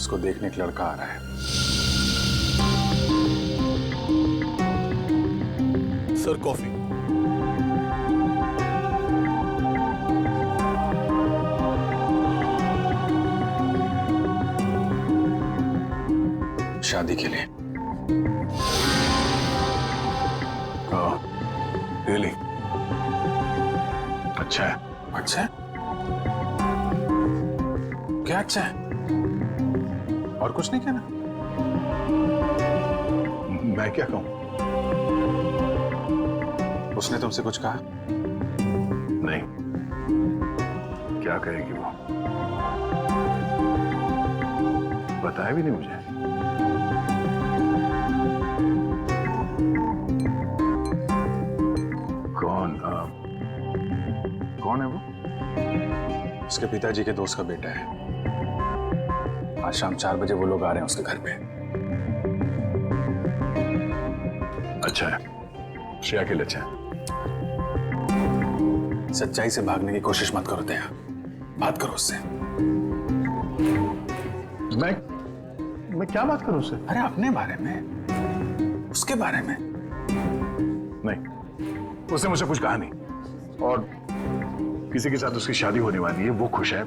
इसको देखने एक लड़का आ रहा है। Sir coffee. शादी के लिए। रियली? अच्छा है। अच्छा है? क्या अच्छा है? और कुछ नहीं कहना? मैं क्या कहूं? उसने तुमसे कुछ कहा? नहीं। क्या कहेगी वो? बताया भी नहीं मुझे। कौन है वो? उसके पिताजी के दोस्त का बेटा है। आज शाम 4 बजे वो लोग आ रहे हैं उसके घर पे। अच्छा है। श्रेया के लिए अच्छा है। सच्चाई से भागने की कोशिश मत करो दया, बात करो उससे। मैं क्या बात करूं उससे? अरे अपने बारे में, उसके बारे में। नहीं, उसने मुझसे कुछ कहा नहीं। और किसी के साथ उसकी शादी होने वाली है, वो खुश है,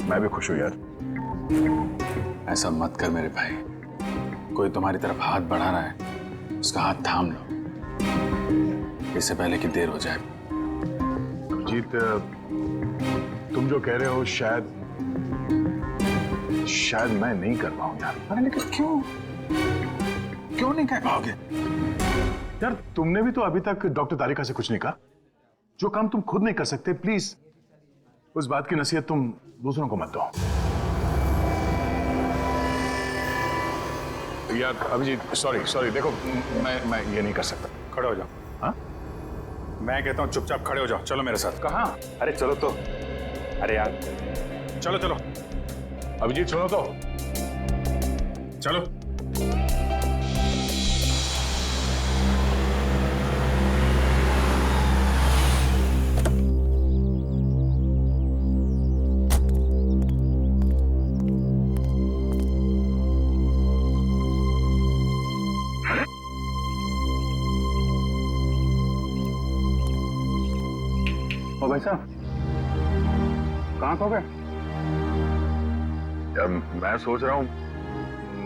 मैं भी खुश हूं यार। ऐसा मत कर मेरे भाई। कोई तुम्हारी तरफ हाथ बढ़ा रहा है, उसका हाथ थाम लो, इससे पहले कि देर हो जाए। अभिजीत, तुम जो कह रहे हो शायद मैं नहीं कर पाऊं यार। अरे लेकिन क्यों नहीं कह पाओगे? यार तुमने भी तो अभी तक डॉक्टर तारिका से कुछ नहीं कहा। जो काम तुम खुद नहीं कर सकते, प्लीज उस बात की नसीहत तुम दूसरों को मत दो। यार अभिजीत, सॉरी देखो, मैं ये नहीं कर सकता। खड़े हो जाओ। हाँ? मैं कहता हूँ चुपचाप खड़े हो जाओ। चलो मेरे साथ। कहाँ? अरे चलो तो। अरे यार चलो अभिजीत सुनो तो। चलो। ओ भाई साहब, कहाँ खो गए? यार मैं सोच रहा हूँ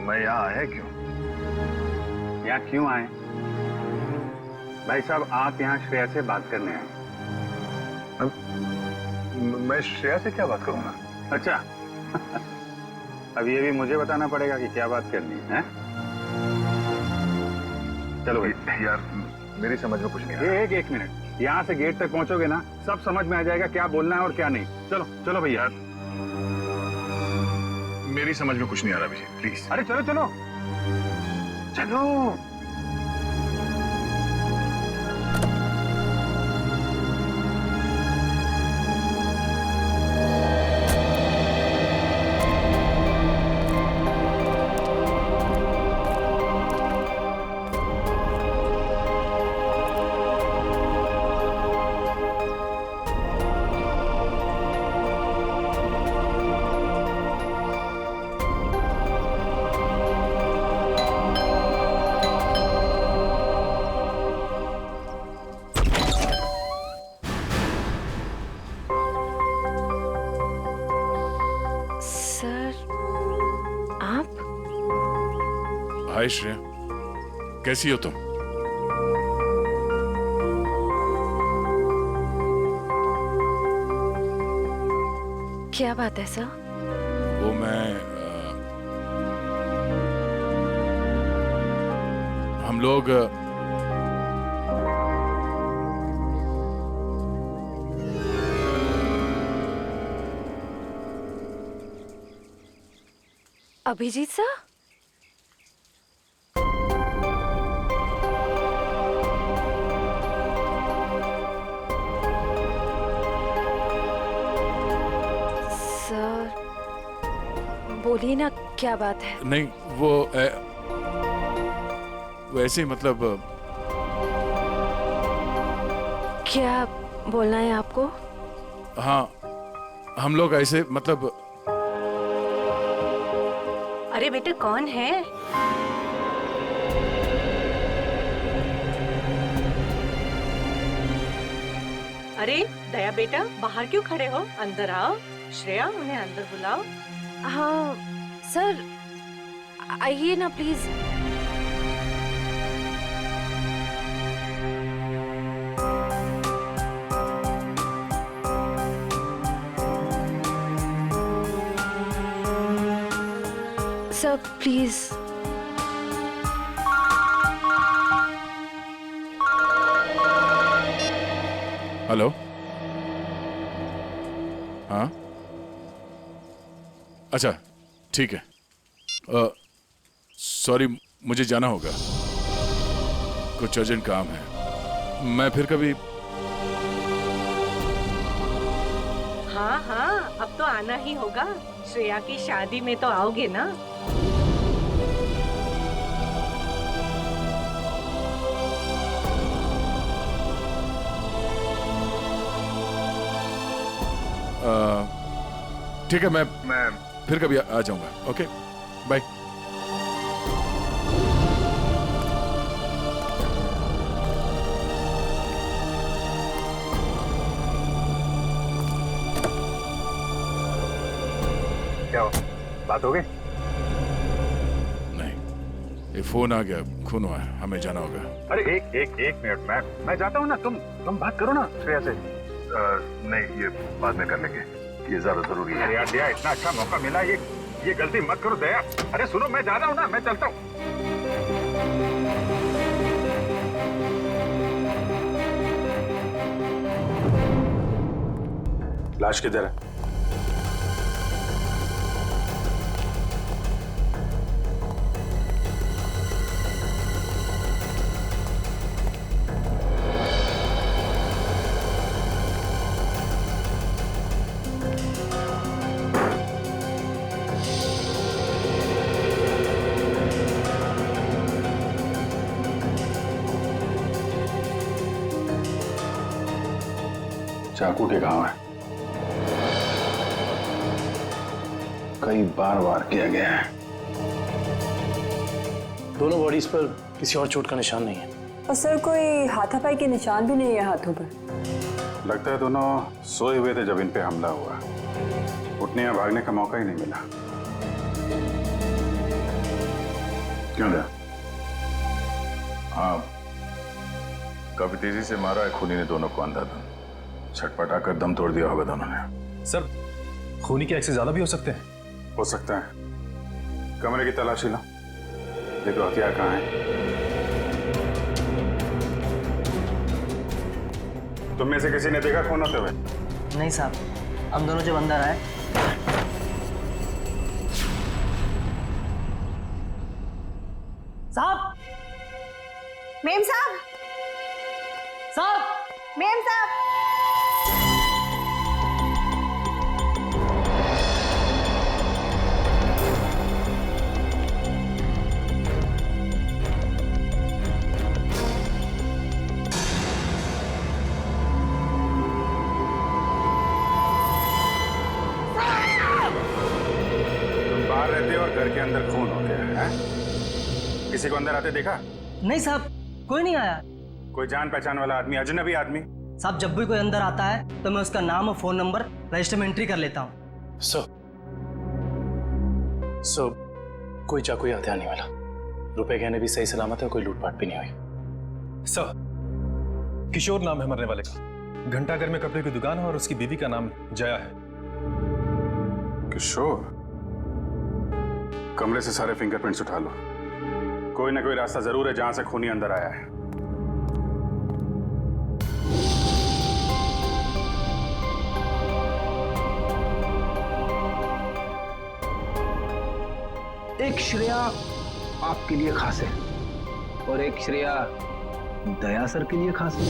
मैं यहाँ आया क्यों? यहाँ क्यों आए? भाई साहब, आप यहाँ श्रेया से बात करने आए। मैं श्रेया से क्या बात करूंगा? अच्छा अब ये भी मुझे बताना पड़ेगा कि क्या बात करनी है? चलो भाई। यार मेरी समझ में कुछ नहीं आ रहा। एक मिनट, यहाँ से गेट तक पहुंचोगे ना, सब समझ में आ जाएगा क्या बोलना है और क्या नहीं। चलो भैया। मेरी समझ में कुछ नहीं आ रहा अभिजीत, प्लीज। अरे चलो। हाय श्रेया, कैसी हो तुम? क्या बात है सर? वो हम लोग अभिजीत सर? बोलिए ना, क्या बात है? नहीं, वो वैसे मतलब क्या बोलना है आपको? हाँ, हम लोग ऐसे मतलब अरे बेटे कौन है? अरे दया बेटा, बाहर क्यों खड़े हो? अंदर आओ। श्रेया, उन्हें अंदर बुलाओ। हाँ सर, आइए ना प्लीज। Sir please. हेलो। हाँ, अच्छा ठीक है। सॉरी, मुझे जाना होगा, कुछ अर्जेंट काम है। मैं फिर कभी। हाँ हाँ, अब तो आना ही होगा। श्रेया की शादी में तो आओगे ना? ठीक है, मैं फिर कभी आ जाऊंगा। Okay, bye. क्या हो, बात हो गई? नहीं, ये फोन आ गया, खून हुआ है, हमें जाना होगा। अरे एक मिनट, मैं जाता हूँ ना, तुम बात करो ना श्रेया से। नहीं, ये बाद में कर लेंगे, ये ज्यादा जरूरी है। अरे यार दया, इतना अच्छा मौका मिला, ये गलती मत करो दया। अरे सुनो, मैं जा रहा हूँ ना, मैं चलता हूँ। लाश किधर है? चाकू के घाव है, कई बार वार किया गया है। दोनों बॉडीज पर किसी और चोट का निशान नहीं है। और सर, कोई हाथापाई के निशान भी नहीं है हाथों पर। लगता है दोनों सोए हुए थे जब इन पे हमला हुआ, उठने या भागने का मौका ही नहीं मिला। क्यों दया? हाँ, काफी तेजी से मारा है खूनी ने दोनों को अंधाधुंध, छटपटा कर दम तोड़ दिया होगा दोनों ने। सर, खूनी के एक्सेस ज्यादा भी हो सकते हैं। हो सकता है। कमरे की तलाशी लो, देखो हथियार कहाँ है। तुम में से किसी ने देखा खून होते हुए? नहीं साहब, हम दोनों जब अंदर आए। साहब, मेम साहब, साहब, मेम साहब। तुम बाहर रहते हो और घर के अंदर खून हो गया है? किसी को अंदर आते देखा? नहीं साहब, कोई नहीं आया। कोई जान पहचान वाला आदमी, अजनबी आदमी? साहब, जब भी कोई अंदर आता है तो मैं उसका नाम और फोन नंबर रजिस्टर में एंट्री कर लेता हूँ। सर, कोई चाकू या हथियार नहीं मिला। रुपए गहने भी सही सलामत है, कोई लूटपाट भी नहीं हुई। सर, किशोर नाम है मरने वाले का। घंटाघर में कपड़े की दुकान है और उसकी बीवी का नाम जया है। किशोर? कमरे से सारे फिंगरप्रिंट्स उठा लो, कोई ना कोई रास्ता जरूर है जहां से खूनी अंदर आया है। एक श्रेया आपके लिए खास है और एक श्रेया दया सर के लिए खास है।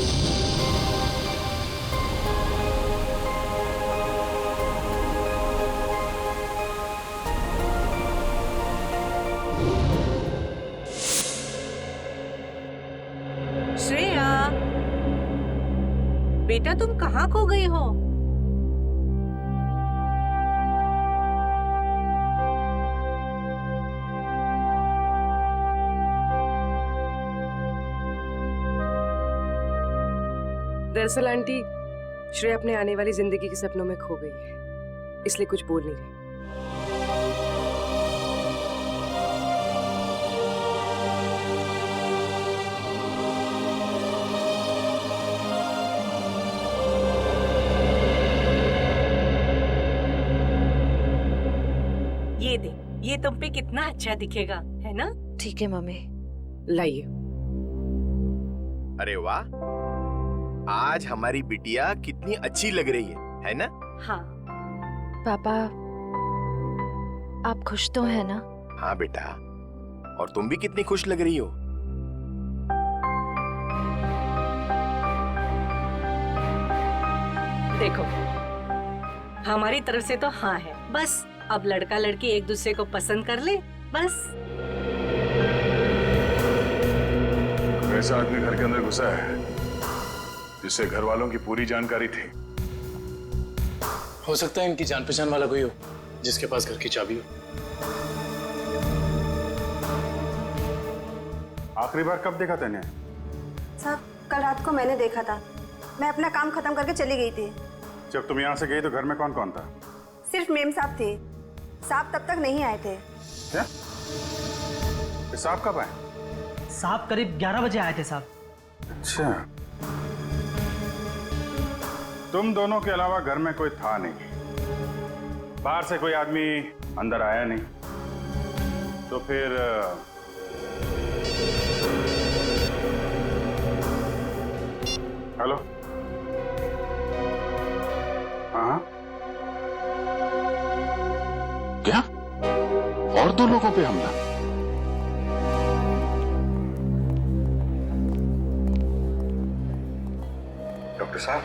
श्रेया, बेटा तुम कहाँ खो गई हो? दरअसल आंटी, श्रेया अपने आने वाली जिंदगी के सपनों में खो गई है, इसलिए कुछ बोल नहीं रही। ये दे, ये तुम पे कितना अच्छा दिखेगा, है ना? ठीक है मम्मी। लाइए। अरे वाह, आज हमारी बिटिया कितनी अच्छी लग रही है ना? हाँ। पापा, आप खुश तो है ना? हाँ बेटा, और तुम भी कितनी खुश लग रही हो। देखो, हमारी तरफ से तो हाँ है, बस अब लड़का लड़की एक दूसरे को पसंद कर ले, बस। ऐसा आदमी घर के अंदर घुसा है जिससे घर वालों की पूरी जानकारी थी। हो सकता है इनकी जान पहचान वाला कोई हो जिसके पास घर की चाबी हो। आखिरी बार कब देखा तूने? साहब, कल रात को मैंने देखा था। मैं अपना काम खत्म करके चली गई थी। जब तुम यहाँ से गई तो घर में कौन कौन था? सिर्फ मेम साहब थे। साहब तब तक नहीं आए थे। क्या? साहब कब आए? साहब करीब 11 बजे आए थे साहब। अच्छा, तुम दोनों के अलावा घर में कोई था नहीं, बाहर से कोई आदमी अंदर आया नहीं, तो फिर हेलो? हाँ, क्या? और 2 लोगों पे हमला? डॉक्टर साहब,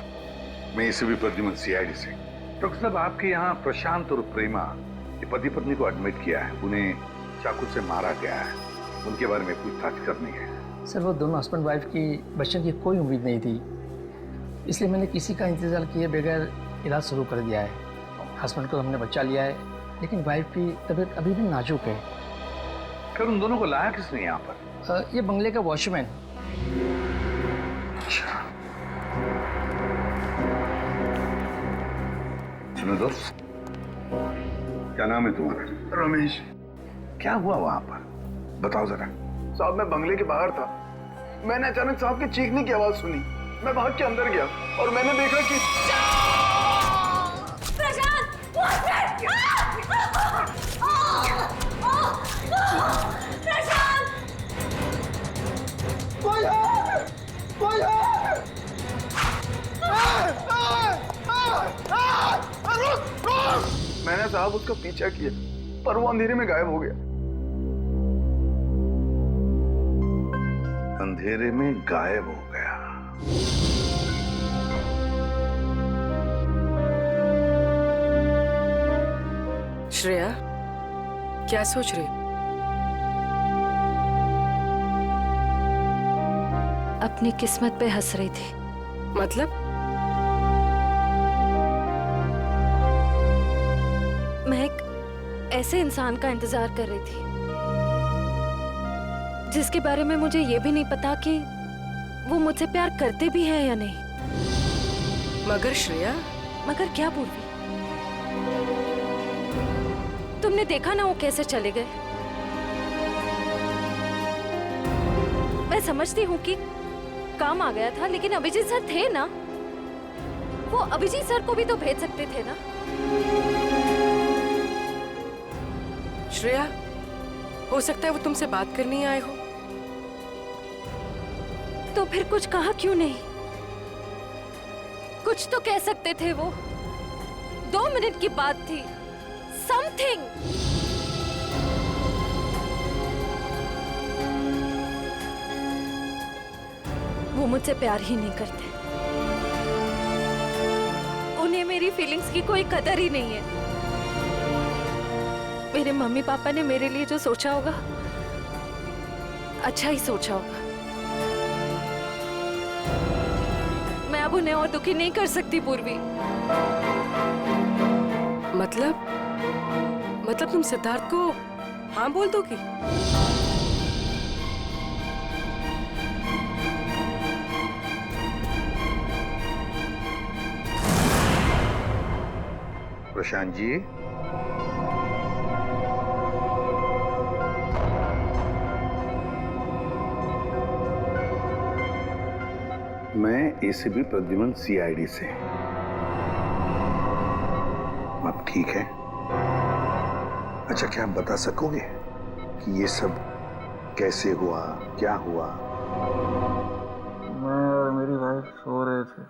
मैं एसीपी प्रद्युमन, सीआईडी से। डॉक्टर साहब, आपके यहाँ प्रशांत और प्रेमा ये पति पत्नी को एडमिट किया है, उन्हें चाकू से मारा गया है, उनके बारे में पूछताछ करनी है। सर, वो दोनों हस्बैंड वाइफ की बच्चों की कोई उम्मीद नहीं थी, इसलिए मैंने किसी का इंतजार किए बगैर इलाज शुरू कर दिया है। हस्बैंड को हमने बचा लिया है, लेकिन वाइफ की तबीयत अभी भी नाजुक है। फिर उन दोनों को लाया किसने यहाँ पर? ये बंगले का वॉचमैन। अच्छा, सुनो दोस्त, क्या नाम है तुम्हारा? रमेश। क्या हुआ वहां पर, बताओ जरा। साहब, मैं बंगले के बाहर था, मैंने अचानक साहब के चीखने की आवाज सुनी, मैं भाग के अंदर गया और मैंने देखा कि मैंने साहब उसका पीछा किया पर वो अंधेरे में गायब हो गया। अंधेरे में गायब हो गया? श्रेया, क्या सोच रही? अपनी किस्मत पे हंस रही थी। मतलब? मैं एक ऐसे इंसान का इंतजार कर रही थी जिसके बारे में मुझे ये भी नहीं पता कि वो मुझसे प्यार करते भी हैं या नहीं। मगर श्रेया? मगर क्या पूर्वी? तुमने देखा ना वो कैसे चले गए। मैं समझती हूँ कि काम आ गया था, लेकिन अभिजीत सर थे ना, वो अभिजीत सर को भी तो भेज सकते थे ना। श्रेया, हो सकता है वो तुमसे बात करने आए हो। तो फिर कुछ कहा क्यों नहीं? कुछ तो कह सकते थे वो। 2 मिनट की बात थी, समथिंग। वो मुझसे प्यार ही नहीं करते, उन्हें मेरी फीलिंग्स की कोई कदर ही नहीं है। मेरे मम्मी पापा ने मेरे लिए जो सोचा होगा, अच्छा ही सोचा होगा। मैं अब उन्हें और दुखी नहीं कर सकती पूर्वी। मतलब तुम सिद्धार्थ को हाँ बोल दोगी? प्रशांत जी, मैं एसीपी प्रद्युमन सीआईडी से। अब ठीक है? अच्छा, क्या आप बता सकोगे कि ये सब कैसे हुआ, क्या हुआ? मैं और मेरी वाइफ सो रहे थे।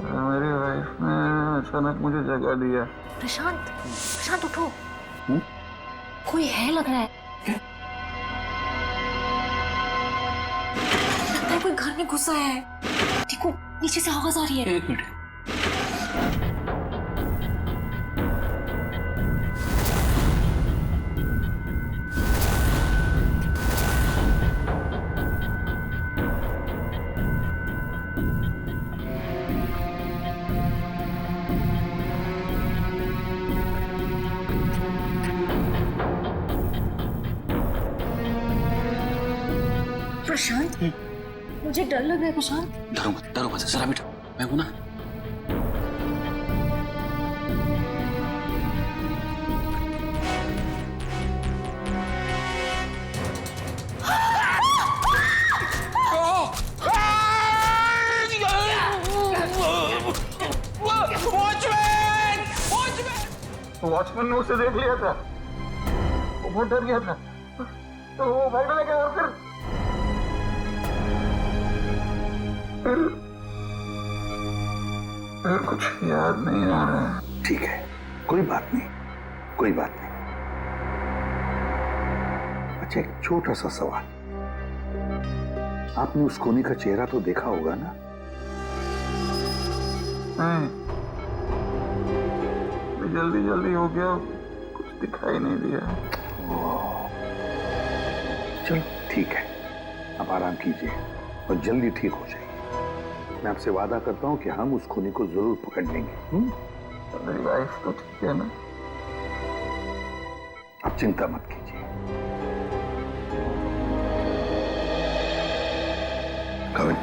मेरी वाइफ ने अचानक मुझे जगा दिया। प्रशांत, प्रशांत उठो। कोई है लग रहा है। लगता है कोई घर में घुसा है। देखो नीचे से आवाज आ रही है। एक मिनट। प्रशांत, मुझे डर लग रहा है। प्रशांत, डरो मत, जरा बैठो, मैं हूं ना। वॉचमैन ने उसे देख लिया था, वो बहुत डर गया था, तो वो भागने लगा। और फिर कुछ याद नहीं आ रहा है। ठीक है, कोई बात नहीं, कोई बात नहीं। अच्छा, एक छोटा सा सवाल, आपने उस कोनी का चेहरा तो देखा होगा ना? नहीं, जल्दी जल्दी हो गया, कुछ दिखाई नहीं दिया। चलो ठीक है, आप आराम कीजिए और जल्दी ठीक हो जाइए। मैं आपसे वादा करता हूं कि हम उस खूनी को जरूर पकड़ लेंगे। मेरी वाइफ तो ठीक है ना? आप चिंता मत कीजिए। कविन,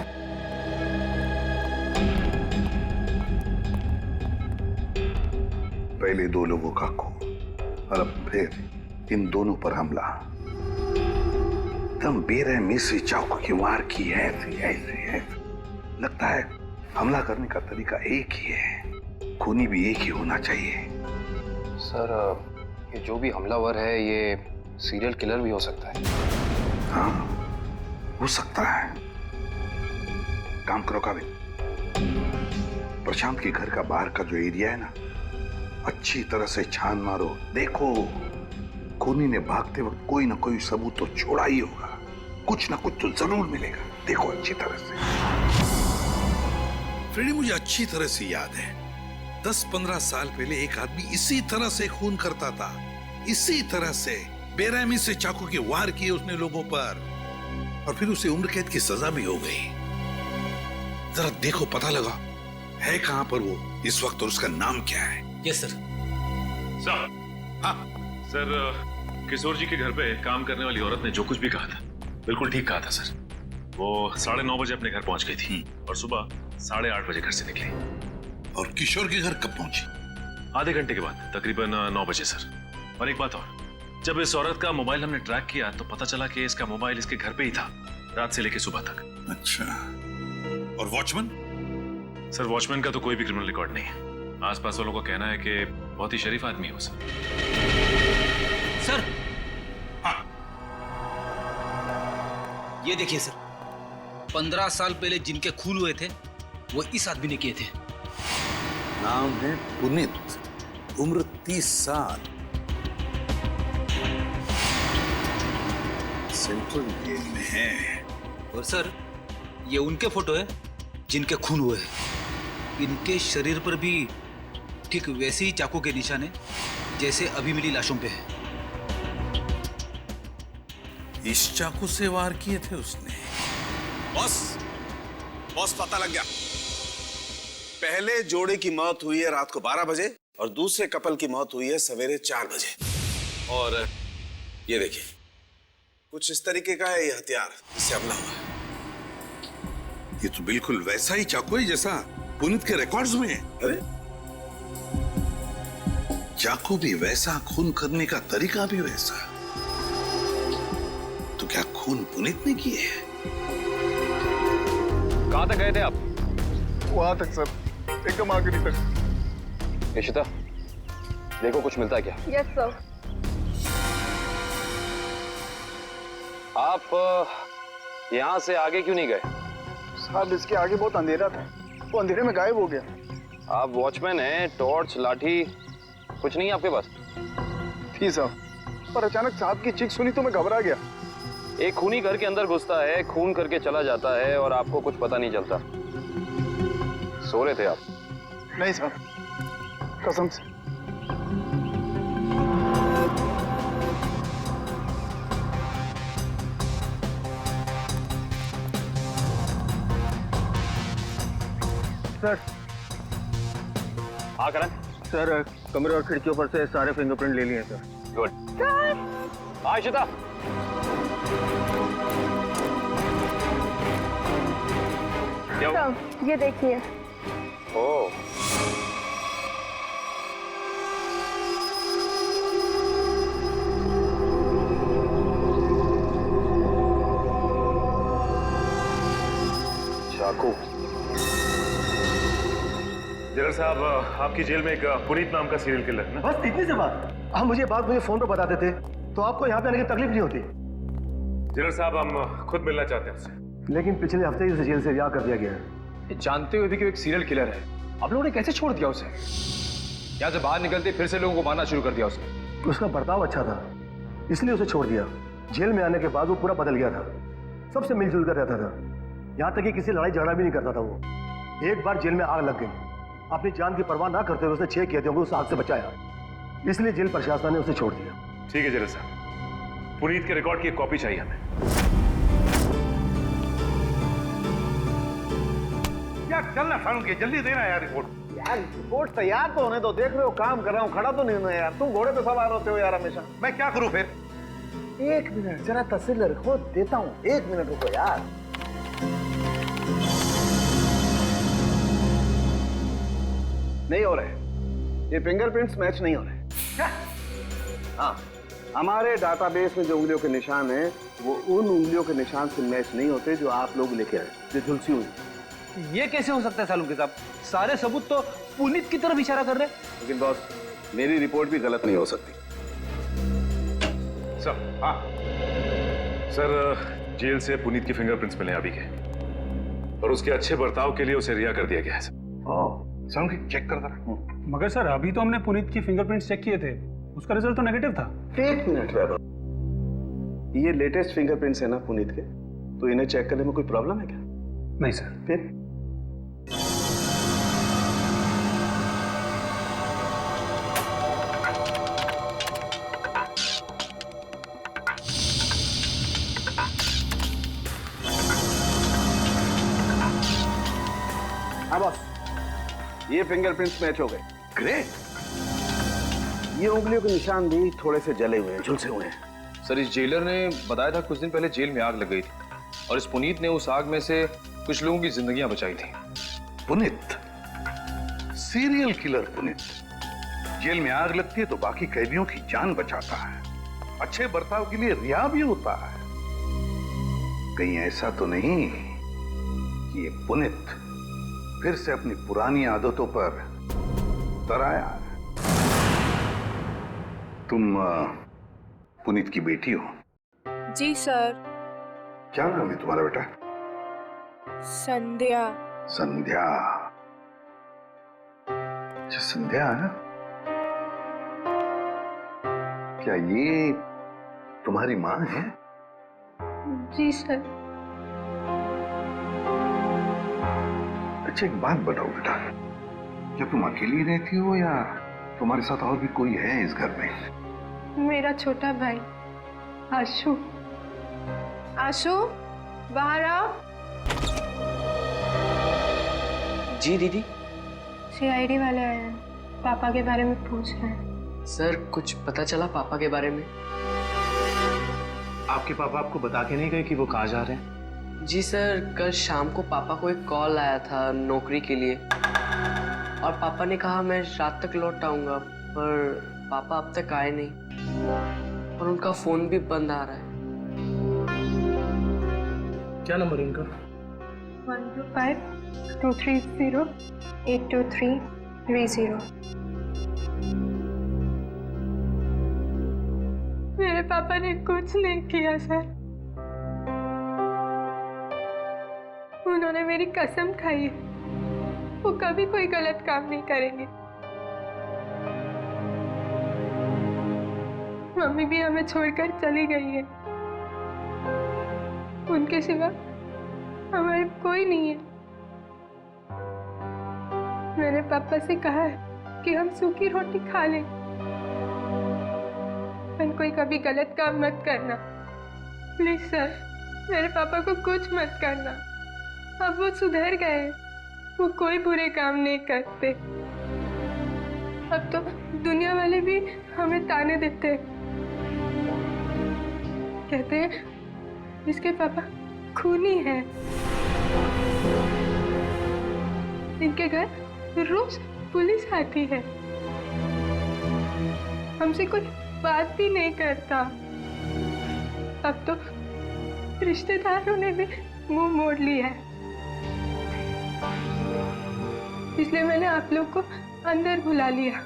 पहले 2 लोगों का खून और अब फिर इन दोनों पर हमला। एकदम बेरहमी से चाकू की वार की है। ऐसे लगता है हमला करने का तरीका एक ही है, खूनी भी एक ही होना चाहिए। सर, ये जो भी हमलावर है ये सीरियल किलर भी हो सकता है। हाँ, हो सकता है। काम करो काबिल, प्रशांत के घर का बाहर का जो एरिया है ना, अच्छी तरह से छान मारो। देखो, खूनी ने भागते वक्त कोई ना कोई सबूत तो छोड़ा ही होगा, कुछ ना कुछ तो जरूर मिलेगा। देखो अच्छी तरह से। फ्रेडी, मुझे अच्छी तरह से याद है, 10-15 साल पहले एक आदमी इसी तरह से खून करता था, इसी तरह से बेरहमी से चाकू के वार किए उसने लोगों पर, और फिर उसे उम्र कैद की सजा भी हो गई। जरा देखो, पता लगा है कहां पर वो इस वक्त और उसका नाम क्या है? Yes sir. सर, हाँ सर, किशोर जी के घर पे काम करने वाली औरत ने जो कुछ भी कहा था बिल्कुल ठीक कहा था सर। वो 9:30 बजे अपने घर पहुंच गई थी और सुबह 8:30 बजे घर से निकली। और किशोर के घर कब पहुंची? आधे घंटे के बाद, तकरीबन 9 बजे सर। और एक बात और, जब इस औरत का मोबाइल हमने ट्रैक किया तो पता चला कि इसका मोबाइल इसके घर पे ही था, रात से लेकर सुबह तक। अच्छा, और वॉचमैन? सर, वॉचमैन का तो कोई भी क्रिमिनल रिकॉर्ड नहीं है। आसपास वालों का कहना है कि बहुत ही शरीफ आदमी है वो सर। सर, हाँ, ये देखिए सर, 15 साल पहले जिनके खून हुए थे वो इस आदमी ने किए थे। नाम है पुनीत, उम्र 30 साल, सेंट्रल जेल में है। और सर, ये उनके फोटो है जिनके खून हुए हैं। इनके शरीर पर भी ठीक वैसे ही चाकू के निशान है जैसे अभी मिली लाशों पे है। इस चाकू से वार किए थे उसने। बॉस पता लग गया। पहले जोड़े की मौत हुई है रात को 12 बजे और दूसरे कपल की मौत हुई है सवेरे 4 बजे। और ये देखिए, कुछ इस तरीके का है ये हथियार जिससे हमला हुआ है। ये तो बिल्कुल वैसा ही चाकू है जैसा पुनीत के रिकॉर्ड्स में है। अरे चाकू भी वैसा, खून करने का तरीका भी वैसा। तो क्या खून पुनीत ने किए है? कहां तक गए थे आप? वहां तक सर, एकदम आखिरी तक। इशिता, देखो कुछ मिलता है क्या? Yes sir. आप यहाँ से आगे क्यों नहीं गए? साहब इसके आगे बहुत अंधेरा था, वो अंधेरे में गायब हो गया। आप वॉचमैन हैं, टॉर्च, लाठी कुछ नहीं है आपके पास? थी साहब, पर अचानक साहब की चीख सुनी तो मैं घबरा गया। एक खूनी घर के अंदर घुसता है, खून करके चला जाता है और आपको कुछ पता नहीं चलता। सो रहे थे आप? नहीं साहब, कसम से। सर। हाँ करण। सर कमरे और खिड़कियों पर से सारे फिंगरप्रिंट ले लिए सर। गुड। हाँ इशिता। ये देखिए। ओह। चाकू। जनरल साहब, आपकी जेल में एक पुनीत नाम का सीरियल किलर है ना? बस इतनी सी बात। आप मुझे बात मुझे फोन पर बता देते तो आपको यहाँ पे आने की तकलीफ नहीं होती। जनरल साहब, हम खुद मिलना चाहते हैं उससे। लेकिन पिछले हफ्ते ही उसे जेल से रिहा कर दिया गया है। जानते हुए भी कि वो एक सीरियल किलर है, आप लोगों ने कैसे छोड़ दिया उसे? यहाँ से बाहर निकलते फिर से लोगों को मारना शुरू कर दिया उसने। उसका बर्ताव अच्छा था, इसलिए उसे छोड़ दिया। जेल में आने के बाद वो पूरा बदल गया था, सबसे मिलजुल कर रहता था, यहाँ तक कि किसी लड़ाई झगड़ा भी नहीं करता था वो। एक बार जेल में आग लग गई, अपनी जान की परवाह ना करते हुए उसने 6 किए थे, उस आग से बचाया, इसलिए जेल प्रशासन ने उसे छोड़ दिया। ठीक है जनरल साहब, पुनीत के रिकॉर्ड की एक कॉपी चाहिए हमें। यार चलना फारूक, जल्दी देना यार रिपोर्ट। यार रिपोर्ट तैयार तो होने दो, देख रहे हो काम कर रहा हूँ, खड़ा तो नहीं हूं यार। तुम घोड़े पे सवार होते हो यार हमेशा। मैं क्या करूं फिर? 1 मिनट जरा तसल्ली रखो, देता हूँ। 1 मिनट रुको यार। नहीं हो रहे, ये फिंगरप्रिंट्स मैच नहीं हो रहे। हाँ, हमारे डाटाबेस में जो उंगलियों के निशान हैं वो उन उंगलियों के निशान से मैच नहीं होते जो आप लोग लेके आए, जो झुलसी हुई। ये कैसे हो सकता है सालुंके साहब? सारे सबूत तो पुनीत की तरफ इशारा कर रहे हैं। लेकिन बॉस, मेरी रिपोर्ट भी गलत नहीं हो सकती। सर, हाँ सर, जेल से पुनीत के फिंगरप्रिंट्स मिले अभी के, और उसके अच्छे बर्ताव के लिए उसे रिहा कर दिया गया है। चेक कर दो। मगर सर अभी तो हमने पुनीत की फिंगरप्रिंट्स चेक किए थे, उसका रिजल्ट तो नेगेटिव था। 1 मिनट वैभव, ये लेटेस्ट फिंगरप्रिंट्स है ना पुनीत के, तो इन्हें चेक करने में कोई प्रॉब्लम है क्या? नहीं सर। फिर हाँ बॉस, ये फिंगरप्रिंट्स मैच हो गए। ग्रेट। ये उंगलियों के निशान भी थोड़े से जले हुए हैं, झुलसे हुए हैं। सर इस जेलर ने बताया था कुछ दिन पहले जेल में आग लग गई थी और इस पुनीत ने उस आग में से कुछ लोगों की जिंदगियां बचाई थी। Puneet, serial killer Puneet, jail में आग लगती है तो बाकी कैदियों की जान बचाता है, अच्छे बर्ताव के लिए रिहा भी होता है। कहीं ऐसा तो नहीं कि ये पुनीत फिर से अपनी पुरानी आदतों पर उतर आया? तुम पुनीत की बेटी हो? जी सर। क्या नाम है तुम्हारा बेटा? संध्या। संध्या। अच्छा संध्या है? क्या ये तुम्हारी माँ है? जी सर। अच्छा एक बात बताओ बेटा, क्या तुम अकेली रहती हो या तुम्हारे साथ और भी कोई है इस घर में? मेरा छोटा भाई आशु। आशु बाहर आओ। जी दीदी। सीआईडी वाले आए हैं, पापा के बारे में पूछ रहे हैं। सर कुछ पता चला पापा के बारे में? आपके पापा आपको बता के नहीं गए कि वो कहाँ जा रहे हैं? जी सर, कल शाम को पापा को एक कॉल आया था नौकरी के लिए और पापा ने कहा मैं रात तक लौट आऊंगा, पर पापा अब तक आए नहीं और उनका फोन भी बंद आ रहा है। क्या नंबर है इनका? 125-230-82330। मेरे पापा ने कुछ नहीं किया सर। उन्होंने मेरी कसम खाई है, वो कभी कोई गलत काम नहीं करेंगे। मम्मी भी हमें छोड़कर चली गई है, उनके सिवा हमारे कोई नहीं है। मैंने पापा से कहा है कि हम सूखी रोटी खा लें, पर कोई कभी गलत काम मत करना प्लीज सर। मेरे पापा को कुछ मत करना, अब वो सुधर गए, वो कोई बुरे काम नहीं करते। अब तो दुनिया वाले भी हमें ताने देते, कहते हैं इसके पापा खूनी हैं। इनके घर रोज पुलिस आती है, हमसे कोई बात भी नहीं करता। अब तो रिश्तेदारों ने भी मुंह मोड़ लिया है, इसलिए मैंने आप लोग को अंदर बुला लिया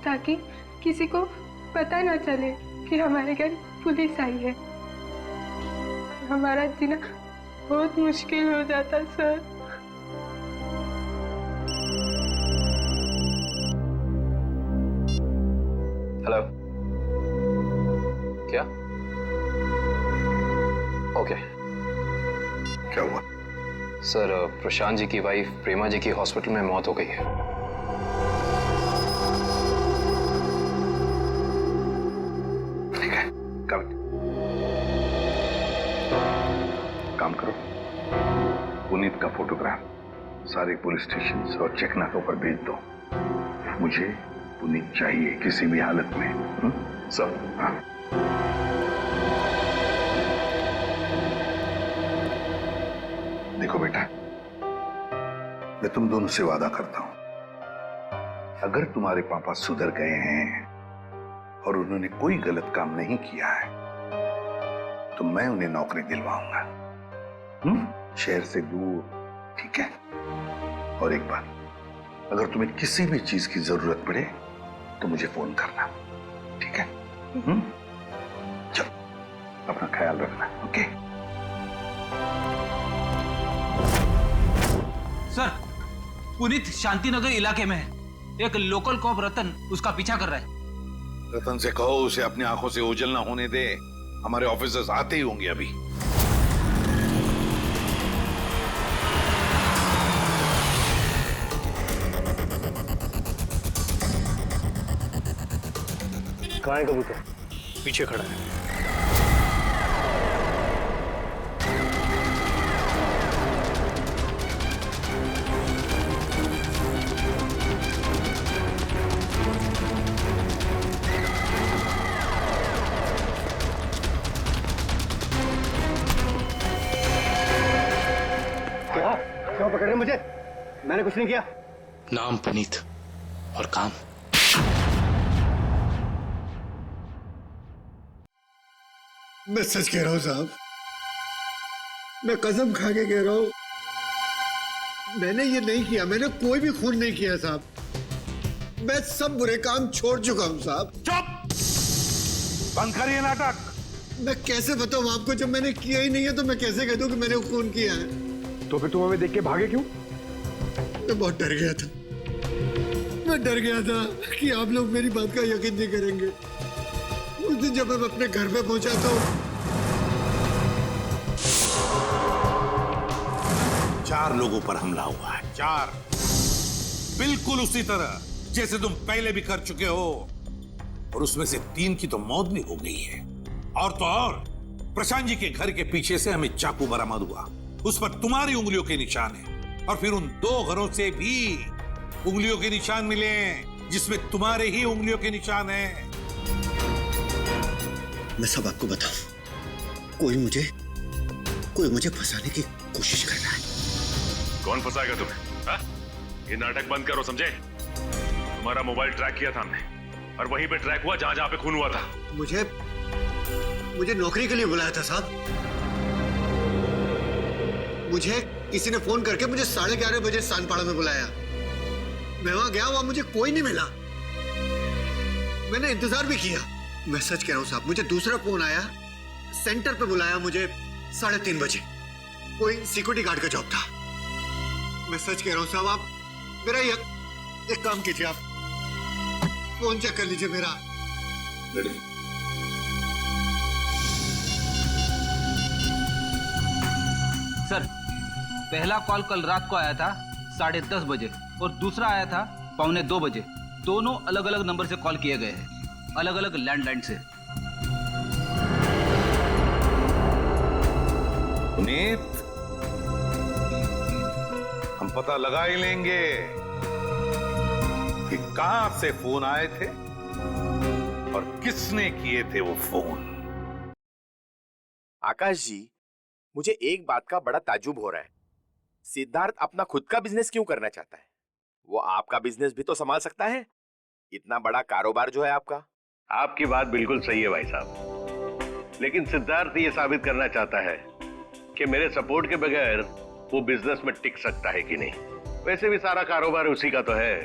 ताकि किसी को पता ना चले कि हमारे घर पुलिस आई है। हमारा जीना बहुत मुश्किल हो जाता सर। हेलो, क्या? ओके। क्या हुआ? सर, प्रशांत जी की वाइफ प्रेमा जी की हॉस्पिटल में मौत हो गई है। ठीक है, काम करो, पुनीत का फोटोग्राफ सारे पुलिस स्टेशन और चेकनाकों पर भेज दो। मुझे पुनीत चाहिए किसी भी हालत में। सब हाँ। देखो बेटा, मैं तुम दोनों से वादा करता हूं, अगर तुम्हारे पापा सुधर गए हैं और उन्होंने कोई गलत काम नहीं किया है तो मैं उन्हें नौकरी दिलवाऊंगा, शहर से दूर। ठीक है? और एक बात, अगर तुम्हें किसी भी चीज की जरूरत पड़े तो मुझे फोन करना, ठीक है? चलो, अपना ख्याल रखना। ओके? सर, पुनीत शांतिनगर इलाके में है। एक लोकल कॉप रतन उसका पीछा कर रहा है। रतन से कहो उसे अपनी आंखों से ओझल ना होने दे, हमारे ऑफिसर्स आते ही होंगे अभी। कहाँ है कबूतर? पीछे खड़ा है। क्यों पकड़ रहे मुझे? मैंने कुछ नहीं किया। नाम पुनीत और काम। मैं सच कह रहा हूं साहब, मैं कसम खा के कह रहा हूं, मैंने ये नहीं किया, मैंने कोई भी खून नहीं किया साहब। मैं सब बुरे काम छोड़ चुका हूं साहब। चुप! बंद करिए नाटक। मैं कैसे बताऊं आपको, जब मैंने किया ही नहीं है तो मैं कैसे कह दूं कि मैंने खून किया है? तो फिर तुम हमें देख के भागे क्यों? मैं बहुत डर गया था, मैं डर गया था कि आप लोग मेरी बात का यकीन नहीं करेंगे। उस दिन जब मैं अपने घर पे पहुंचा तो 4 लोगों पर हमला हुआ है। 4, बिल्कुल उसी तरह जैसे तुम पहले भी कर चुके हो, और उसमें से 3 की तो मौत भी हो गई है। और तो और प्रशांत जी के घर के पीछे से हमें चाकू बरामद हुआ, उस पर तुम्हारी उंगलियों के निशान है, और फिर उन 2 घरों से भी उंगलियों के निशान मिले जिसमें तुम्हारे ही उंगलियों के निशान हैं। मैं सब आपको बताऊं, कोई मुझे फंसाने की कोशिश कर रहा है। कौन फंसाएगा तुम्हें? हा? ये नाटक बंद करो, समझे? तुम्हारा मोबाइल ट्रैक किया था हमने, और वहीं पे ट्रैक हुआ जहां जहां पे खून हुआ था। मुझे नौकरी के लिए बुलाया था साहब। मुझे किसी ने फोन करके मुझे 11:30 बजे सानपाड़ा में बुलाया। मैं वहां गया, वहां मुझे कोई नहीं मिला। मैंने इंतजार भी किया। मैं सच कह रहा हूं साहब, मुझे दूसरा फोन आया, सेंटर पे बुलाया मुझे 3:30 बजे। कोई सिक्योरिटी गार्ड का जॉब था। मैं सच कह रहा हूं साहब, आप मेरा एक काम कीजिए, आप फोन चेक कर लीजिए मेरा। सर, पहला कॉल कल रात को आया था 10:30 बजे और दूसरा आया था 1:45 बजे। दोनों अलग अलग नंबर से कॉल किए गए हैं, अलग अलग लैंडलाइन से। पुनीत, हम पता लगा ही लेंगे कि कहां से फोन आए थे और किसने किए थे वो फोन। आकाश जी, मुझे एक बात का बड़ा ताज्जुब हो रहा है। सिद्धार्थ अपना खुद का बिजनेस क्यों करना चाहता है? वो आपका बिजनेस भी तो संभाल सकता है। इतना बड़ा कारोबार जो है आपका। आपकी बात बिल्कुल सही है भाई साहब, लेकिन सिद्धार्थ ये साबित करना चाहता है कि मेरे सपोर्ट के बगैर वो बिजनेस में टिक सकता है कि नहीं। वैसे भी सारा कारोबार उसी का तो है,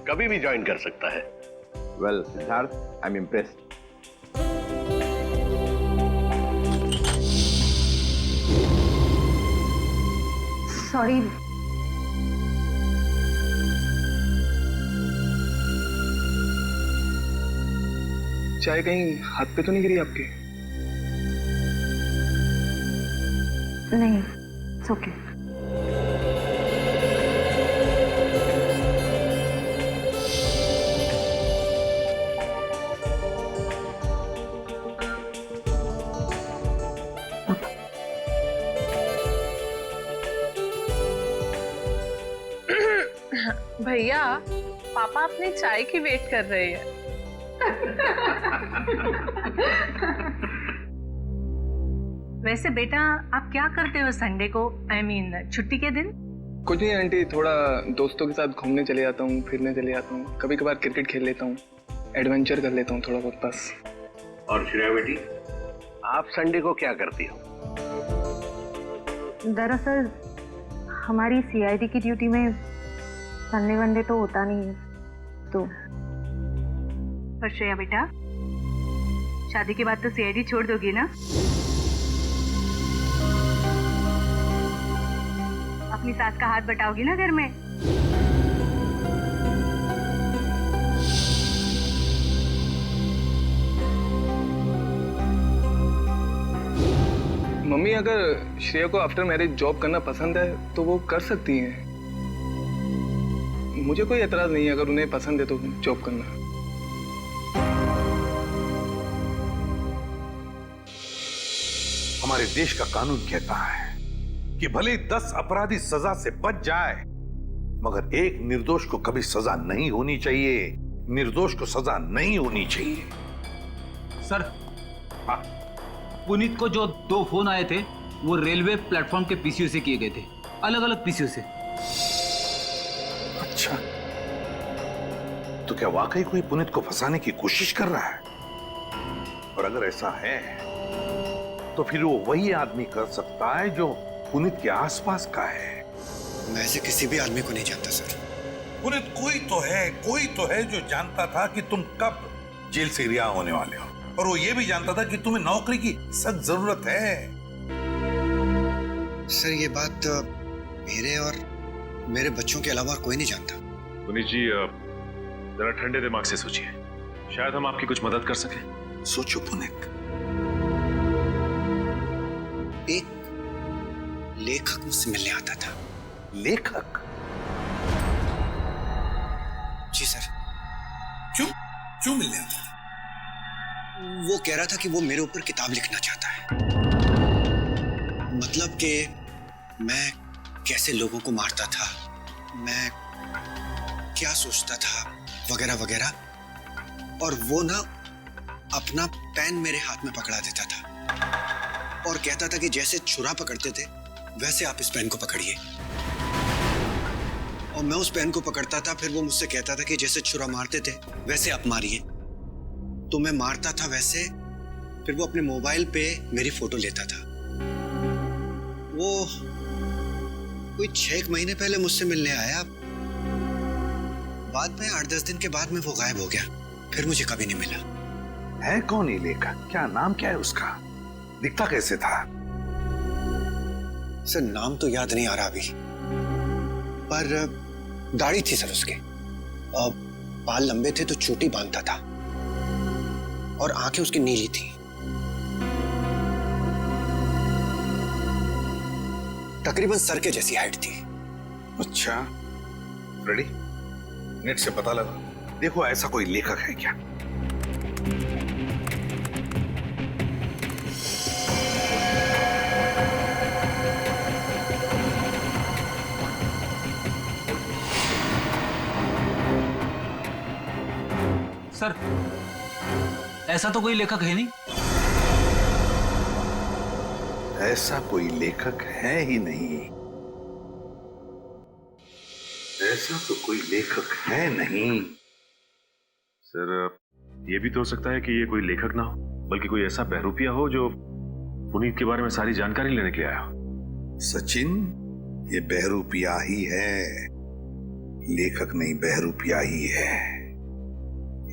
कभी भी ज्वाइन कर सकता है। Well Siddharth, I am impressed. Sorry, चाय कहीं हाथ पे तो नहीं गिरी आपके? नहीं, it's okay। भैया, पापा अपनी चाय की वेट कर रहे हैं। वैसे बेटा, आप क्या करते हो संडे को, I mean, छुट्टी के दिन? कुछ नहीं आंटी, थोड़ा दोस्तों के साथ घूमने चले जाता हूँ, फिरने चले जाता हूँ, कभी कभार क्रिकेट खेल लेता हूँ, एडवेंचर कर लेता हूँ थोड़ा बहुत बस। और श्रेया बेटी, आप संडे को क्या करती हो? दरअसल हमारी सीआईडी की ड्यूटी में संडे वनडे तो होता नहीं है, तो। पर श्रेया बेटा, शादी के बाद तो सीआईडी छोड़ दोगी ना? अपनी सास का हाथ बटाओगी ना घर में? मम्मी, अगर श्रेया को आफ्टर मैरिज जॉब करना पसंद है तो वो कर सकती हैं। मुझे कोई एतराज नहीं है अगर उन्हें पसंद है तो जॉब करना। हमारे देश का कानून कहता है कि भले 10 अपराधी सजा से बच जाए, मगर एक निर्दोष को कभी सजा नहीं होनी चाहिए। निर्दोष को सजा नहीं होनी चाहिए। सर, पुनीत को जो 2 फोन आए थे वो रेलवे प्लेटफॉर्म के पीसीओ से किए गए थे, अलग अलग पीसीओ से। अच्छा, तो क्या वाकई कोई पुनीत को फंसाने की कोशिश कर रहा है? और अगर ऐसा है तो फिर वो वही आदमी कर सकता है जो पुनीत के आसपास का है। मैं ऐसे किसी भी आदमी को नहीं जानता सर। पुनीत कोई तो है जो जानता था कि तुम कब जेल से रिहा होने वाले हो, और वो ये भी जानता था कि तुम्हें नौकरी की सख्त जरूरत है। सर, ये बात मेरे और मेरे बच्चों के अलावा कोई नहीं जानता। पुनीत जी, जरा ठंडे दिमाग से सोचिए, शायद हम आपकी कुछ मदद कर सकें। सोचो पुनीत। एक लेखक मुझसे मिलने आता था। लेखक? जी सर। क्यों मिलने आता था? वो कह रहा था कि वो मेरे ऊपर किताब लिखना चाहता है। मतलब कि मैं कैसे लोगों को मारता था, मैं क्या सोचता था, वगैरह वगैरह। और वो ना अपना पेन मेरे हाथ में पकड़ा देता था और कहता था कि जैसे छुरा पकड़ते थे वैसे आप इस पेन को पकड़िए। और मैं उस पेन को पकड़ता था, फिर वो मुझसे कहता था कि जैसे छुरा मारते थे वैसे आप मारिए। तुम्हें मारता था वैसे फिर वो अपने मोबाइल पे मेरी फोटो लेता था। वो कोई 6 महीने पहले मुझसे मिलने आया, बाद में 8-10 दिन के बाद में वो गायब हो गया, फिर मुझे कभी नहीं मिला। है कौन ये लेखक? क्या नाम क्या है उसका? दिखता कैसे था? सर नाम तो याद नहीं आ रहा अभी, पर दाढ़ी थी सर उसके, बाल लंबे थे तो चोटी बांधता था और आंखें उसकी नीली थी। तकरीबन सर के जैसी हाइट थी। अच्छा, रेडी? नेट से पता लगा, देखो ऐसा कोई लेखक है क्या? सर, ऐसा तो कोई लेखक है नहीं। ऐसा कोई लेखक है ही नहीं। ऐसा तो कोई लेखक है नहीं। सर, ये भी तो हो सकता है कि ये कोई लेखक ना हो, बल्कि कोई ऐसा बहरूपिया हो जो पुनीत के बारे में सारी जानकारी लेने के लिए आया हो। सचिन, ये बहरूपिया ही है, लेखक नहीं, बहरूपिया ही है।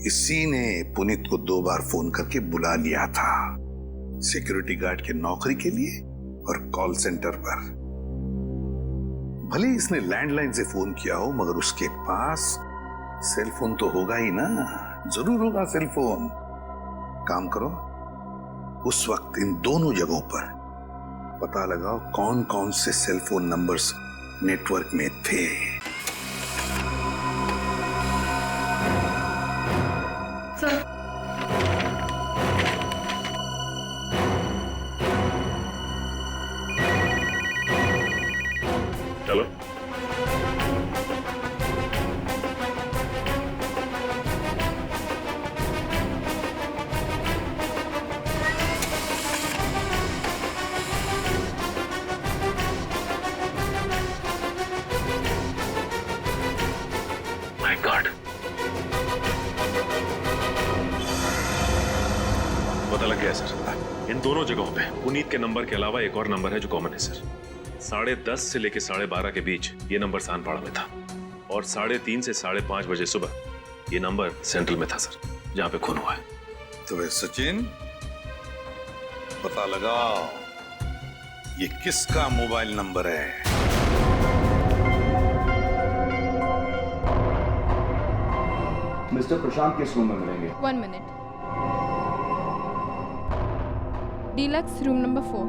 इसी ने पुनीत को 2 बार फोन करके बुला लिया था, सिक्योरिटी गार्ड की नौकरी के लिए और कॉल सेंटर पर। भले इसने लैंडलाइन से फोन किया हो, मगर उसके पास सेल फोन तो होगा ही ना, जरूर होगा सेल फोन। काम करो, उस वक्त इन दोनों जगहों पर पता लगाओ कौन कौन से सेल फोन नंबर्स नेटवर्क में थे। चलो। माय गॉड, पता लग गया सर। इन दोनों जगहों पे पुनीत के नंबर के अलावा एक और नंबर है जो कॉमन है सर। 10:30 से लेके 12:30 के बीच ये नंबर सानपाड़ा में था, और 3:30 से 5:30 बजे सुबह ये नंबर सेंट्रल में था सर, जहां पे खून हुआ है। तो वे सचिन, पता लगाओ ये किसका मोबाइल नंबर है। मिस्टर प्रशांत किस रूम में मिलेंगे? 1 मिनट। Deluxe room number 4।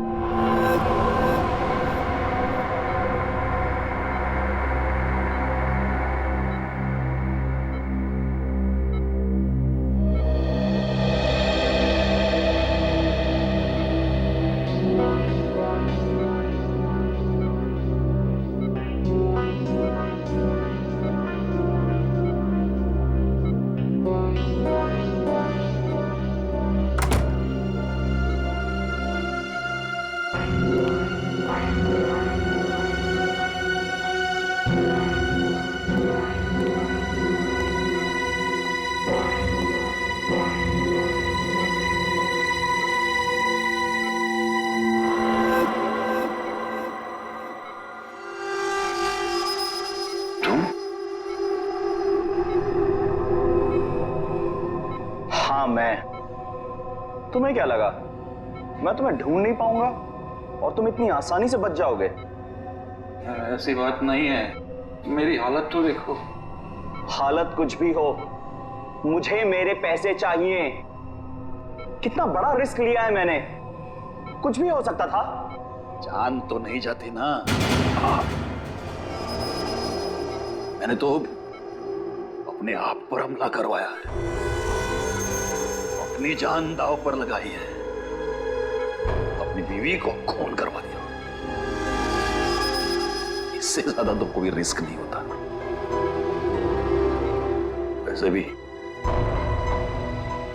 तुम्हें क्या लगा मैं तुम्हें ढूंढ नहीं पाऊंगा और तुम इतनी आसानी से बच जाओगे? ऐसी बात नहीं है, मेरी हालत तो देखो। हालत कुछ भी हो, मुझे मेरे पैसे चाहिए। कितना बड़ा रिस्क लिया है मैंने, कुछ भी हो सकता था। जान तो नहीं जाती ना। मैंने तो अपने आप पर हमला करवाया है, अपनी जान दांव पर लगाई है, अपनी बीवी को खून करवा दिया। इससे ज्यादा तो कोई रिस्क नहीं होता। वैसे भी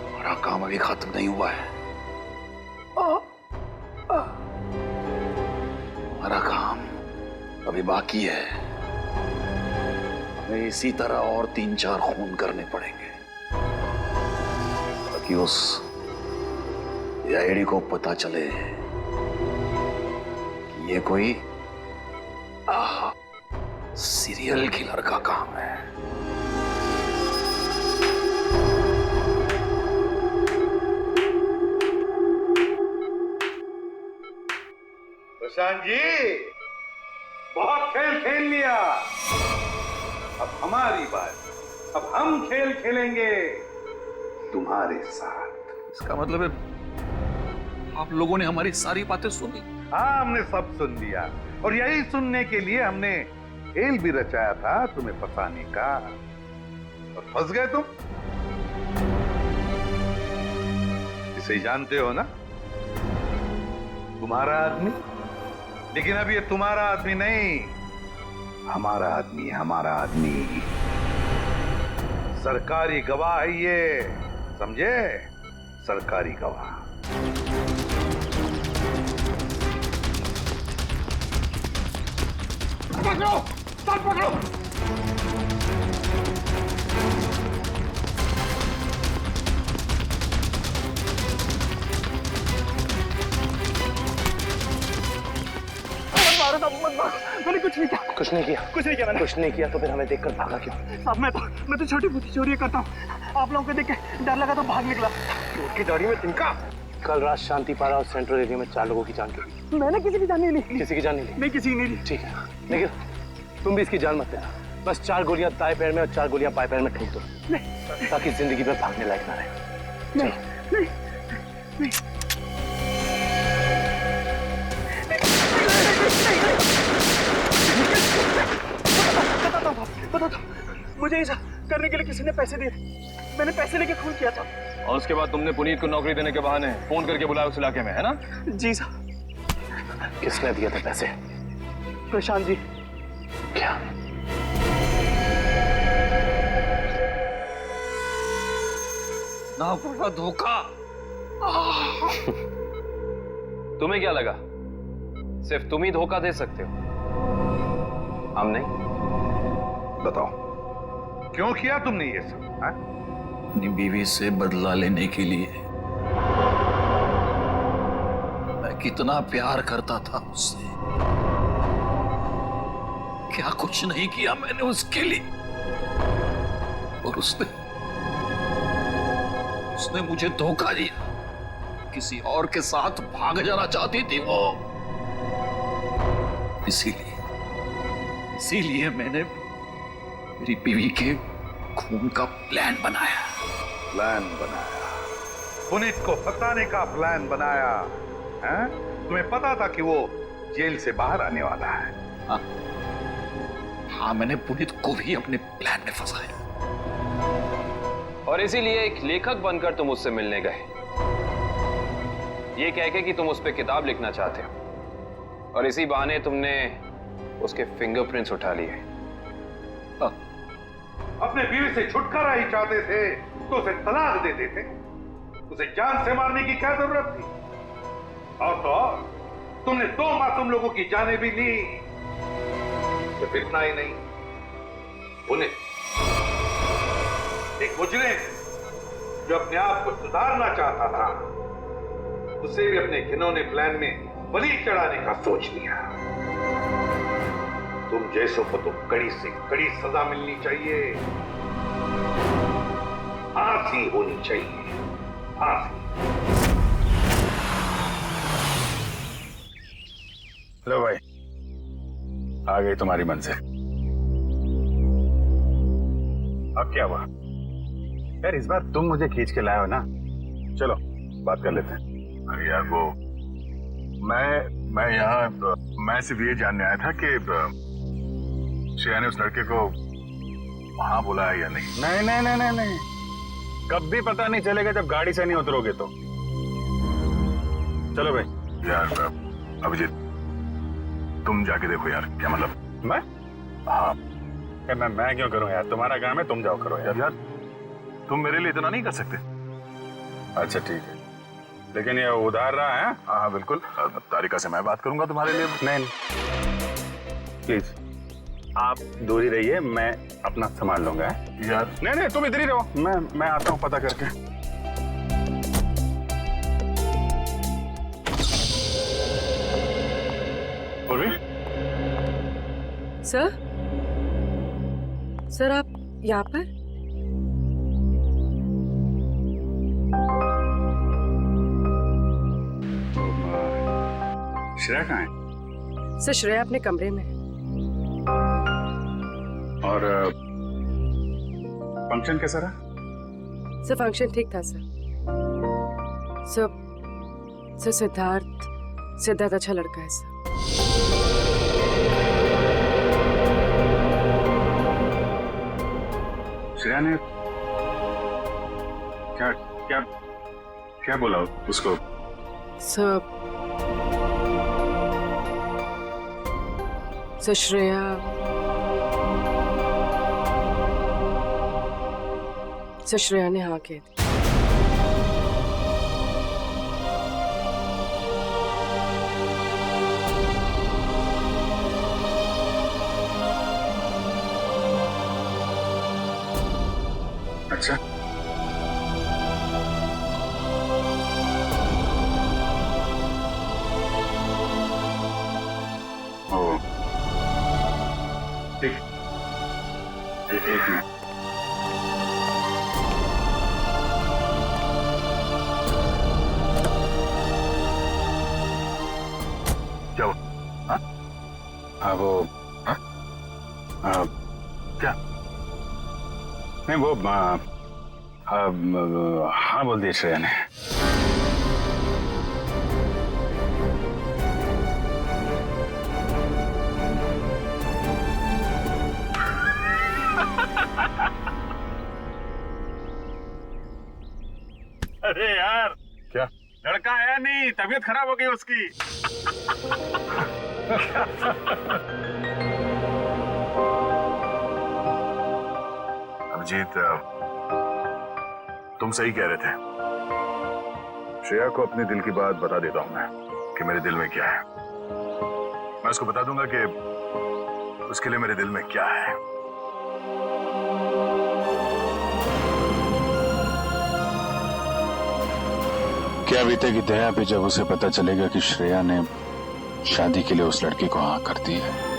हमारा काम अभी खत्म नहीं हुआ है। हमारा काम अभी बाकी है। हमें इसी तरह और 3-4 खून करने पड़ेंगे। ताकि उस आईडी को पता चले कि ये कोई सीरियल किलर का काम है। प्रशांत जी, बहुत खेल खेल लिया, अब हमारी बात। अब हम खेल खेलेंगे तुम्हारे साथ। इसका मतलब है आप लोगों ने हमारी सारी बातें सुनी? हाँ, हमने सब सुन लिया और यही सुनने के लिए हमने खेल भी रचाया था तुम्हें फंसाने का, और फंस गए तुम। इसे जानते हो ना, तुम्हारा आदमी। लेकिन अब ये तुम्हारा आदमी नहीं, हमारा आदमी, हमारा आदमी। सरकारी गवाह है ये, समझे? सरकारी गवाह। पकड़ो, सब पकड़ो। मैंने कुछ नहीं किया। कुछ नहीं किया? कुछ नहीं किया मैंने। कुछ नहीं किया तो फिर हमें देखकर भागा क्यों? साहब मैं तो छोटी मोटी चोरी करता हूँ। आप लोगों को देख के डर लगा तो भाग निकला। चोर की दाढ़ी में तिनका। कल रात शांति पारा और सेंट्रल एरिया में 4 लोगों की जान गई। मैंने किसी की जान नहीं ली। किसी की जान नहीं ली? नहीं, किसी की नहीं ली। ठीक है, लेकिन तुम भी इसकी जान मत लेना। बस 4 गोलियां दाएं पैर में और 4 गोलियां बाएं पैर में ठोक दो, ताकि जिंदगी में भागने लायक ना रहे। नहीं। बता दो, मुझे ऐसा करने के लिए किसी ने पैसे दिए। मैंने पैसे लेके खून किया था। और उसके बाद तुमने पुनीत को नौकरी देने के बहाने फोन करके बुलाया उस इलाके में, है ना? जी साहब। किसने दिए थे पैसे? प्रशांत जी। क्या? ना पड़ा धोखा। तुम्हें क्या लगा सिर्फ तुम ही धोखा दे सकते हो, हम नहीं? बताओ, क्यों किया तुमने ये सब? अपनी बीवी से बदला लेने के लिए। मैं कितना प्यार करता था उससे। क्या कुछ नहीं किया मैंने उसके लिए, और उसने मुझे धोखा दिया। किसी और के साथ भाग जाना चाहती थी वो। इसीलिए मैंने मेरी बीवी के खून का प्लान बनाया। पुनीत को फंसाने का प्लान बनाया, हैं? तुम्हें पता था कि वो जेल से बाहर आने वाला है। हाँ, मैंने पुनीत को भी अपने प्लान में फंसाया। और इसीलिए एक लेखक बनकर तुम उससे मिलने गए, ये कह के कि तुम उस पर किताब लिखना चाहते हो, और इसी बहाने तुमने उसके फिंगरप्रिंट्स उठा लिए। अपने बीवी से छुटकारा ही चाहते थे तो उसे तलाक दे देते। उसे जान से मारने की क्या जरूरत थी? और तो और, तुमने 2 मासूम लोगों की जानें भी ली। सिर्फ इतना ही नहीं, उन्हें एक मुजरिम जो अपने आप को सुधारना चाहता था, उसे भी अपने घिनौने प्लान में बलि चढ़ाने का सोच लिया। तुम जैसों को तो कड़ी से कड़ी सजा मिलनी चाहिए, फांसी होनी चाहिए, फांसी। लो भाई, आ गई तुम्हारी मंजिल। अब क्या हुआ? यार, इस बार तुम मुझे खींच के लाए हो ना। चलो बात कर लेते हैं। अरे यार, वो मैं सिर्फ ये जानने आया था कि श्रेया ने उस लड़के को वहां बुलाया या नहीं। नहीं, कब भी पता नहीं चलेगा जब गाड़ी से नहीं उतरोगे तो। चलो भाई। यार अभिजीत, तुम जाके देखो यार। क्या मतलब? मैं? हाँ। मैं क्यों करूं यार? तुम्हारा काम है, तुम जाओ करो यार। तुम मेरे लिए इतना नहीं कर सकते? अच्छा ठीक है, लेकिन ये उधार रहा है। हाँ बिल्कुल, तारिका से मैं बात करूंगा तुम्हारे लिए। नहीं प्लीज, आप दूर ही रहिए, मैं अपना संभाल लूंगा यार। नहीं तुम इधर ही रहो, मैं आता हूँ पता करके। पूर्वी, सर आप यहाँ पर? श्रेया कहाँ है? सर श्रेया अपने कमरे में। और फंक्शन कैसा रहा? सर फंक्शन ठीक था सर। सर सिद्धार्थ अच्छा लड़का है सर। श्रेया ने क्या क्या क्या बोला उसको? सर श्रेया ने हाँ कह दी। अच्छा, ओ ठीक, एक मिनट। क्या वो? हाँ वो क्या? नहीं वो हाँ बोल दिया श्रेया ने। अरे यार, क्या लड़का आया नहीं, तबीयत खराब हो गई उसकी। अभिजीत, तुम सही कह रहे थे। श्रेया को अपने दिल की बात बता देता हूं मैं कि मेरे दिल में क्या है। मैं उसको बता दूंगा कि उसके लिए मेरे दिल में क्या है। क्या बीतेगी दया पे जब उसे पता चलेगा कि श्रेया ने शादी के लिए उस लड़की को हाँ कर दी है।